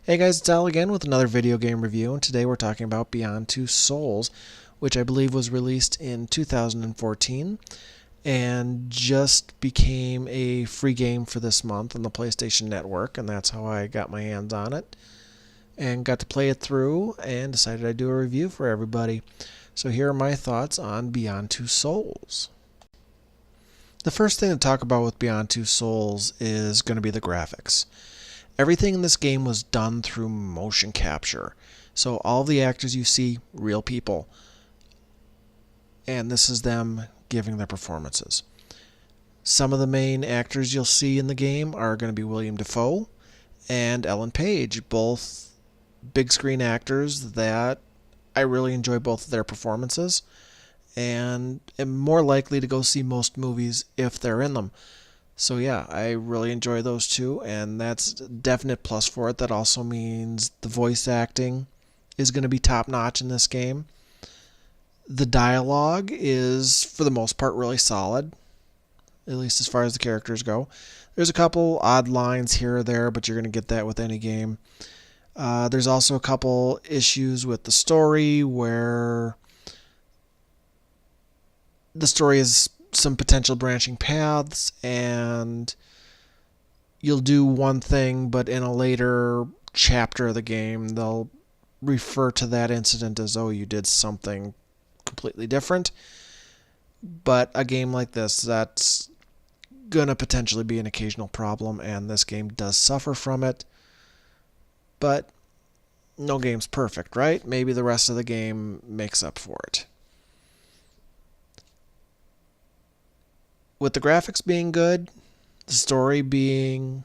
Hey guys, it's Al again with another video game review, and today we're talking about Beyond Two Souls, which I believe was released in 2014 and just became a free game for this month on the PlayStation Network, and that's how I got my hands on it and got to play it through and decided I'd do a review for everybody. So here are my thoughts on Beyond Two Souls. The first thing to talk about with Beyond Two Souls is going to be the graphics. Everything in this game was done through motion capture. So all of the actors you see, real people. And this is them giving their performances. Some of the main actors you'll see in the game are going to be William Dafoe and Ellen Page, both big screen actors that I really enjoy both of their performances and am more likely to go see most movies if they're in them. So yeah, I really enjoy those two, and that's a definite plus for it. That also means the voice acting is going to be top-notch in this game. The dialogue is, for the most part, really solid, at least as far as the characters go. There's a couple odd lines here or there, but you're going to get that with any game. There's also a couple issues with the story where the story is some potential branching paths, and you'll do one thing, but in a later chapter of the game, they'll refer to that incident as, oh, you did something completely different. But a game like this, that's going to potentially be an occasional problem, and this game does suffer from it. But no game's perfect, right? Maybe the rest of the game makes up for it. With the graphics being good, the story being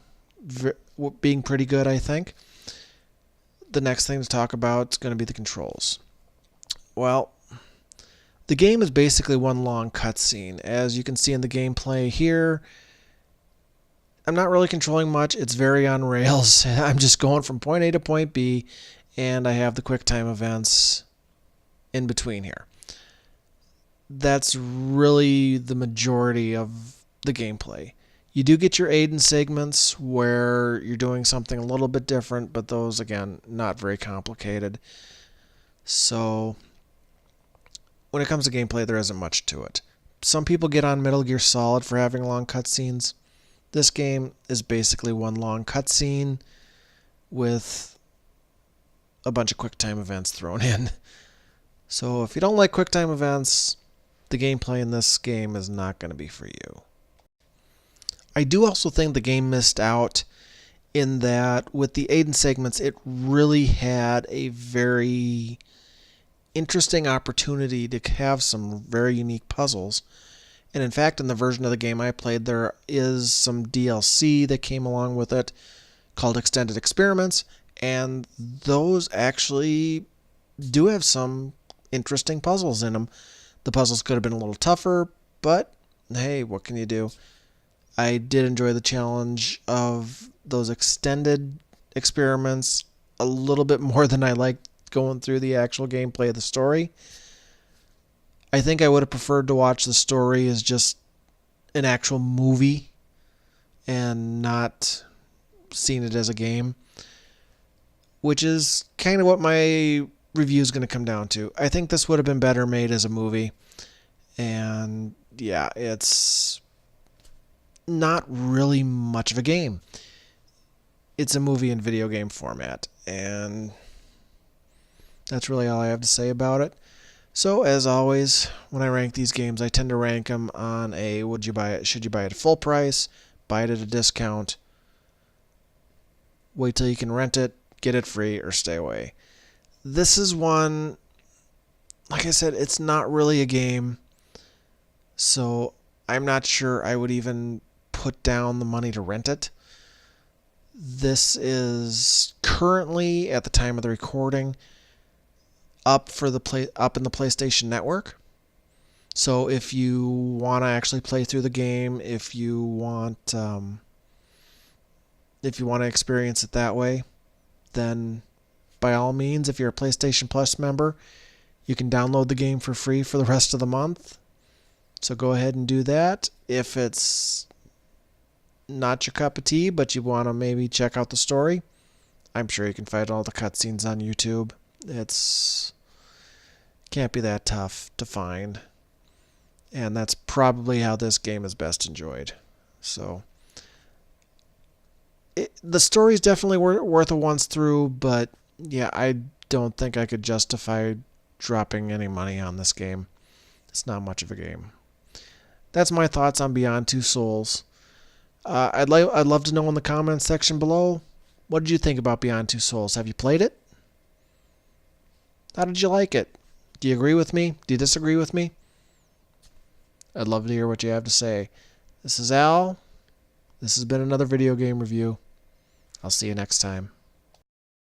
pretty good, I think, the next thing to talk about is going to be the controls. Well, the game is basically one long cutscene. As you can see in the gameplay here, I'm not really controlling much. It's very on rails. I'm just going from point A to point B, and I have the QuickTime events in between here. That's really the majority of the gameplay. You do get your Aiden segments where you're doing something a little bit different, but those, again, not very complicated. So when it comes to gameplay, there isn't much to it. Some people get on Metal Gear Solid for having long cutscenes. This game is basically one long cutscene with a bunch of QuickTime events thrown in. So if you don't like QuickTime events, the gameplay in this game is not going to be for you. I do also think the game missed out in that with the Aiden segments, it really had a very interesting opportunity to have some very unique puzzles. And in fact, in the version of the game I played, there is some DLC that came along with it called Extended Experiments, and those actually do have some interesting puzzles in them. The puzzles could have been a little tougher, but hey, what can you do? I did enjoy the challenge of those extended experiments a little bit more than I liked going through the actual gameplay of the story. I think I would have preferred to watch the story as just an actual movie and not seen it as a game, which is kind of what my review is going to come down to. I think this would have been better made as a movie, and yeah, it's not really much of a game. It's a movie in video game format, and that's really all I have to say about it. So as always, when I rank these games, I tend to rank them on a would you buy it, should you buy it at full price, buy it at a discount, wait till you can rent it, get it free, or stay away. This is one, like I said, it's not really a game, so I'm not sure I would even put down the money to rent it. This is currently, at the time of the recording, up in the PlayStation Network. So if you want to actually play through the game, if you want to experience it that way, then by all means, if you're a PlayStation Plus member, you can download the game for free for the rest of the month. So go ahead and do that. If it's not your cup of tea, but you want to maybe check out the story, I'm sure you can find all the cutscenes on YouTube. It's can't be that tough to find. And that's probably how this game is best enjoyed. So the story's definitely worth a once through, but yeah, I don't think I could justify dropping any money on this game. It's not much of a game. That's my thoughts on Beyond Two Souls. I'd love to know in the comments section below, what did you think about Beyond Two Souls? Have you played it? How did you like it? Do you agree with me? Do you disagree with me? I'd love to hear what you have to say. This is Al. This has been another video game review. I'll see you next time.